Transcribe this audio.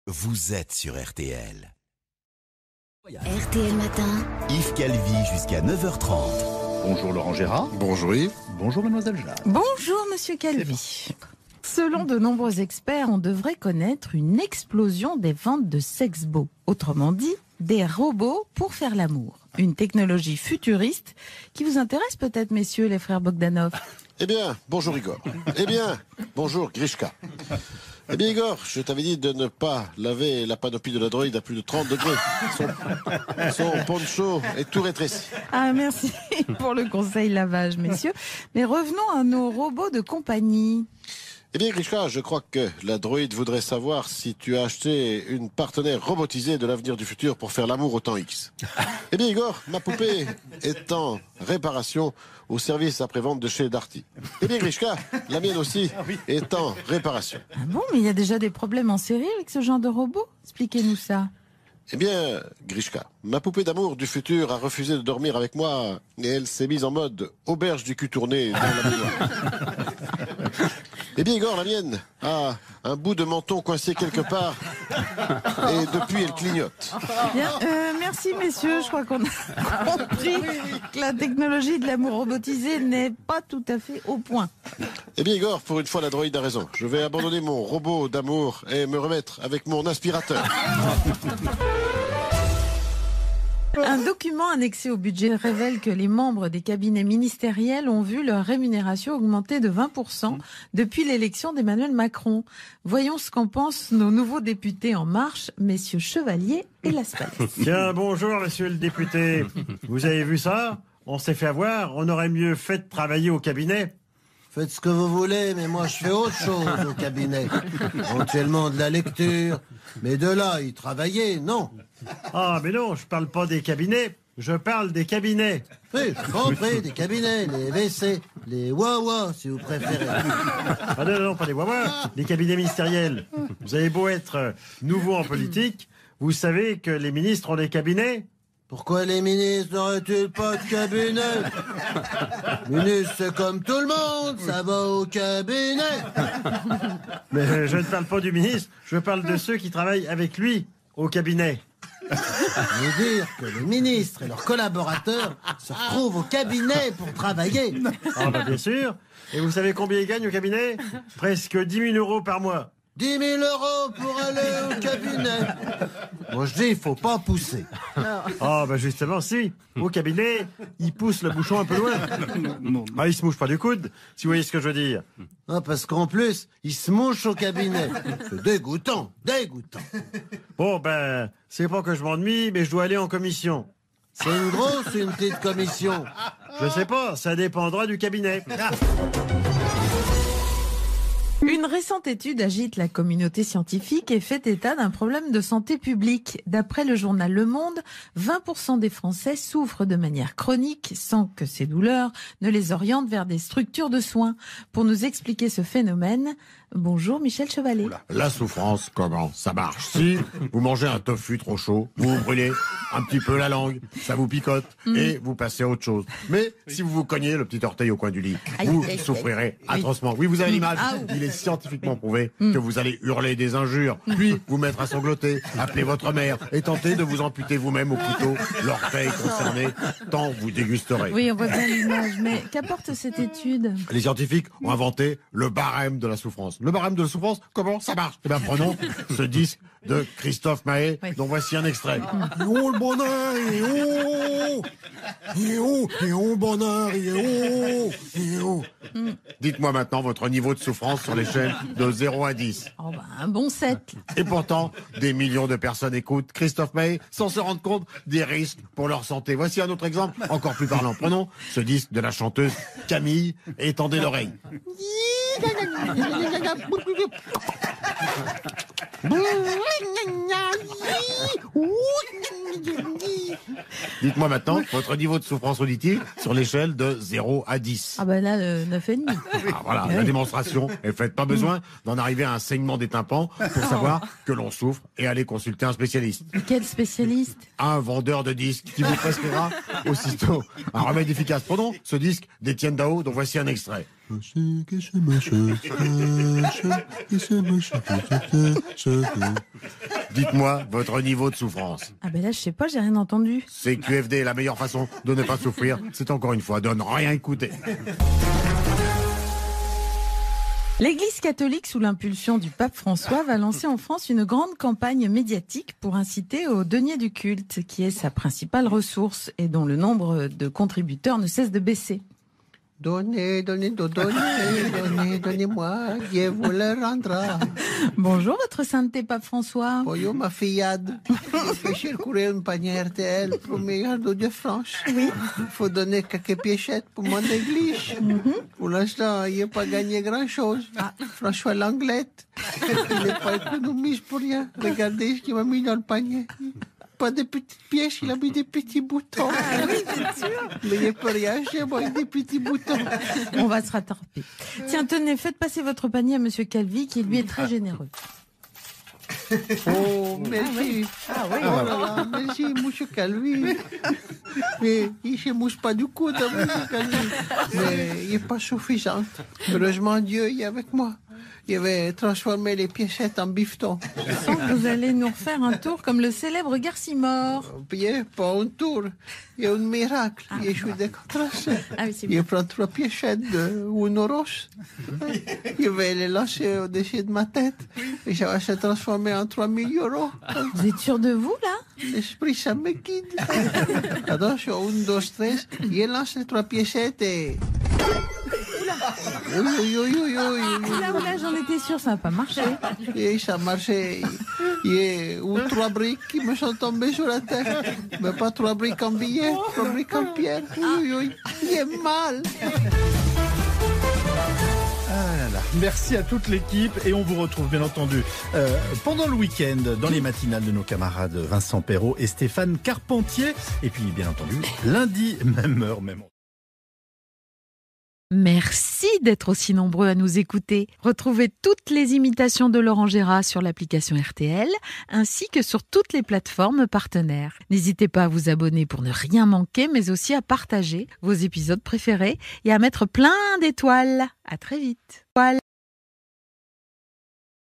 Vous êtes sur RTL. RTL Matin. Yves Calvi jusqu'à 9h30. Bonjour Laurent Gérard. Bonjour Yves. Bonjour Mademoiselle Jeanne. Bonjour Monsieur Calvi. Selon de nombreux experts, on devrait connaître une explosion des ventes de sex-beaux. Autrement dit, des robots pour faire l'amour. Une technologie futuriste qui vous intéresse peut-être, messieurs les frères Bogdanov. Eh bien, bonjour Igor. Eh bien, bonjour Grishka. Eh bien Igor, je t'avais dit de ne pas laver la panoplie de la droïde à plus de 30 degrés. Son poncho est tout rétréci. Ah, merci pour le conseil lavage, messieurs. Mais revenons à nos robots de compagnie. Eh bien Grishka, je crois que la droïde voudrait savoir si tu as acheté une partenaire robotisée de l'avenir du futur pour faire l'amour au temps X. Eh bien Igor, ma poupée est en réparation au service après-vente de chez Darty. Eh bien Grishka, la mienne aussi est en réparation. Ah bon, mais il y a déjà des problèmes en série avec ce genre de robot? Expliquez-nous ça. Eh bien, Grishka, ma poupée d'amour du futur a refusé de dormir avec moi et elle s'est mise en mode auberge du cul tourné dans la baignoire. Eh bien, Igor, la mienne a un bout de menton coincé quelque part et depuis elle clignote. Bien, merci messieurs, je crois qu'on a compris que la technologie de l'amour robotisé n'est pas tout à fait au point. Eh bien, Igor, pour une fois, la droïde a raison. Je vais abandonner mon robot d'amour et me remettre avec mon aspirateur. Un document annexé au budget révèle que les membres des cabinets ministériels ont vu leur rémunération augmenter de 20% depuis l'élection d'Emmanuel Macron. Voyons ce qu'en pensent nos nouveaux députés En Marche, messieurs Chevalier et Laspalès. Tiens, bonjour monsieur le député. Vous avez vu ça? On s'est fait avoir, on aurait mieux fait de travailler au cabinet. Faites ce que vous voulez, mais moi je fais autre chose au cabinet. Éventuellement de la lecture, mais de là, y travailler, non. Ah, mais non, je parle pas des cabinets, je parle des cabinets. Oui, je compris, des cabinets, les WC, les Wawa, si vous préférez. Ah non, pas des wawas, les cabinets ministériels. Vous avez beau être nouveau en politique, vous savez que les ministres ont des cabinets? Pourquoi les ministres n'auraient-ils pas de cabinet? Ministre, c'est comme tout le monde, ça va au cabinet. Mais je ne parle pas du ministre, je parle de ceux qui travaillent avec lui au cabinet. Je veux dire que les ministres et leurs collaborateurs se retrouvent au cabinet pour travailler. Ah bah bien sûr. Et vous savez combien ils gagnent au cabinet? Presque 10 000 € par mois. 10 000 € pour aller au cabinet. Moi je dis, il faut pas pousser. Ah bah justement si, au cabinet, il pousse le bouchon un peu loin. Ah, il se mouche pas du coude, si vous voyez ce que je veux dire. Ah, parce qu'en plus, il se mouche au cabinet. C'est dégoûtant, dégoûtant. Bon ben, c'est pas que je m'ennuie, mais je dois aller en commission. C'est une grosse ou une petite commission? Je sais pas, ça dépendra du cabinet. Une récente étude agite la communauté scientifique et fait état d'un problème de santé publique. D'après le journal Le Monde, 20% des Français souffrent de manière chronique sans que ces douleurs ne les orientent vers des structures de soins. Pour nous expliquer ce phénomène, bonjour Michel Chevalet. La souffrance, comment ça marche? Si vous mangez un tofu trop chaud, vous vous brûlez un petit peu la langue, ça vous picote et vous passez à autre chose. Mais si vous vous cognez le petit orteil au coin du lit, vous souffrirez atrocement. Oui, vous avez l'image. Il est scientifiquement prouvé que vous allez hurler des injures, puis vous mettre à sangloter, appeler votre mère et tenter de vous amputer vous-même au couteau l'orteil concerné, tant vous dégusterez. Oui, on voit bien l'image, mais qu'apporte cette étude? Les scientifiques ont inventé le barème de la souffrance. Le barème de la souffrance, comment ça marche? Eh bien, prenons ce disque de Christophe Maé, dont voici un extrait. Et oh le bonheur, et oh, et oh le bonheur, et oh. Dites-moi maintenant votre niveau de souffrance sur l'échelle de 0 à 10. Oh bah, un bon 7. Et pourtant, des millions de personnes écoutent Christophe Maé sans se rendre compte des risques pour leur santé. Voici un autre exemple encore plus parlant. Prenons ce disque de la chanteuse Camille et tendez l'oreille. Dites-moi maintenant votre niveau de souffrance auditive sur l'échelle de 0 à 10. Ah ben là, 9,5. Ah, voilà, la démonstration est faite. Pas besoin d'en arriver à un saignement des tympans pour savoir que l'on souffre et aller consulter un spécialiste. Quel spécialiste? Un vendeur de disques qui vous prescrira aussitôt un remède efficace. Prenons ce disque d'Étienne Dao dont voici un extrait. Dites-moi votre niveau de souffrance. Ah ben là, je sais pas, j'ai rien entendu. CQFD, la meilleure façon de ne pas souffrir, c'est encore une fois de ne rien écouter. L'Église catholique, sous l'impulsion du pape François, va lancer en France une grande campagne médiatique pour inciter au denier du culte, qui est sa principale ressource et dont le nombre de contributeurs ne cesse de baisser. Donnez, donnez-moi, Dieu vous le rendra. Bonjour, votre sainteté, pape François. Voyons ma fillade, j'ai couru une panier RTL pour mes gardes de France. Oui. Il faut donner quelques piéchettes pour mon église. Pour l'instant, il n'a pas gagné grand-chose. François Langlette, il n'est pas économiste pour rien. Regardez ce qu'il m'a mis dans le panier. Pas des petites pièces, il a mis des petits boutons. Ah oui, c'est sûr. Mais il n'y a pas rien chez moi avec des petits boutons. On va se rattraper. Tiens, tenez, faites passer votre panier à Monsieur Calvi, qui lui est très généreux. Oh, merci. Oh là là, merci, monsieur Calvi. Mais il ne se mouche pas du coude, monsieur Calvi. Mais il n'est pas suffisant. Heureusement, Dieu est avec moi. Il avait transformé les piécettes en bifton. Je sens que vous allez nous refaire un tour comme le célèbre Garcimore. Bien, pas un tour. Il y a un miracle. Je suis décontracé. Ah oui, c'est Il prend 3 piécettes de Unoros. Il va les lancer au-dessus de ma tête. Et ça va se transformer en 3 000 euros. Vous êtes sûr de vous, là? L'esprit, ça me guide. Attention, 1, 2, 3. Il lance les 3 piécettes et... Là, j'en étais sûre, ça n'a pas marché. Et ça marchait. Il y a 3 briques qui me sont tombées sur la tête. Mais pas 3 briques en billets, 3 briques en pierre. Il est mal. Ah là là. Merci à toute l'équipe et on vous retrouve bien entendu pendant le week-end dans les matinales de nos camarades Vincent Perrault et Stéphane Carpentier. Et puis bien entendu, lundi, même heure, même endroit. Merci d'être aussi nombreux à nous écouter. Retrouvez toutes les imitations de Laurent Gérard sur l'application RTL, ainsi que sur toutes les plateformes partenaires. N'hésitez pas à vous abonner pour ne rien manquer, mais aussi à partager vos épisodes préférés et à mettre plein d'étoiles. À très vite.